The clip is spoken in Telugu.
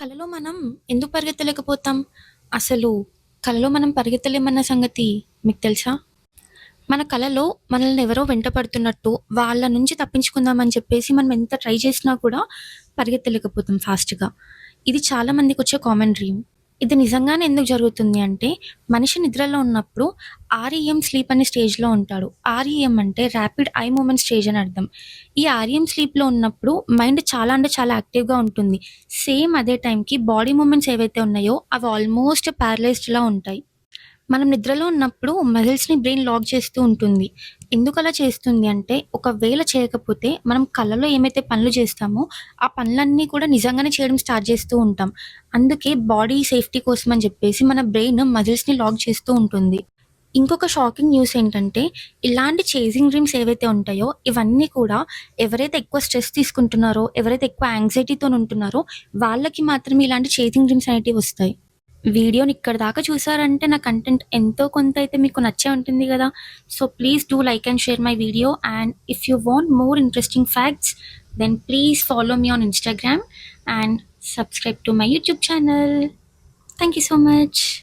కలలో మనం ఎందుకు పరిగెత్తలేకపోతాం? అసలు కలలో మనం పరిగెత్తలేమన్న సంగతి మీకు తెలుసా? మన కలలో మనల్ని ఎవరో వెంటపడుతున్నట్టు, వాళ్ళ నుంచి తప్పించుకుందామని చెప్పేసి మనం ఎంత ట్రై చేసినా కూడా పరిగెత్తలేకపోతాం ఫాస్ట్‌గా. ఇది చాలా మందికొచ్చే కామన్ డ్రీమ్. ఇది నిజంగానే ఎందుకు జరుగుతుంది అంటే, మనిషి నిద్రలో ఉన్నప్పుడు ఆర్‌ఈఎం స్లీప్ అనే స్టేజ్‌లో ఉంటాడు. ఆర్‌ఈఎం అంటే ర్యాపిడ్ ఐ మూవ్‌మెంట్ స్టేజ్ అని అర్థం. ఈ ఆర్‌ఈఎం స్లీప్‌లో ఉన్నప్పుడు మైండ్ చాలా అంటే చాలా యాక్టివ్‌గా ఉంటుంది. సేమ్ అదే టైంకి బాడీ మూవ్‌మెంట్స్ ఏవైతే ఉన్నాయో అవి ఆల్మోస్ట్ ప్యారలైజ్డ్‌లా ఉంటాయి. మనం నిద్రలో ఉన్నప్పుడు మజిల్స్‌ని బ్రెయిన్ లాక్ చేస్తూ ఉంటుంది. ఎందుకలా చేస్తుంది అంటే, ఒకవేళ చేయకపోతే మనం కలలో ఏమైతే పనులు చేస్తామో, ఆ పనులన్నీ కూడా నిజంగానే చేయడం స్టార్ట్ చేస్తూ ఉంటాం. అందుకే బాడీ సేఫ్టీ కోసం అని చెప్పేసి మన బ్రెయిన్ మజిల్స్‌ని లాక్ చేస్తూ ఉంటుంది. ఇంకొక షాకింగ్ న్యూస్ ఏంటంటే, ఇలాంటి చేజింగ్ డ్రీమ్స్ ఏవైతే ఉంటాయో, ఇవన్నీ కూడా ఎవరైతే ఎక్కువ స్ట్రెస్ తీసుకుంటున్నారో, ఎవరైతే ఎక్కువ యాంగ్జైటీతోనుంటున్నారో, వాళ్ళకి మాత్రమే ఇలాంటి చేజింగ్ డ్రీమ్స్ అనేటివి వస్తాయి. వీడియోని ఇక్కడి దాకా చూసారంటే నా కంటెంట్ ఎంతో కొంత అయితే మీకు నచ్చే ఉంటుంది గదా! So, please do like and share my video and if you want more interesting facts then please follow me on Instagram and subscribe to my YouTube channel. Thank you so much.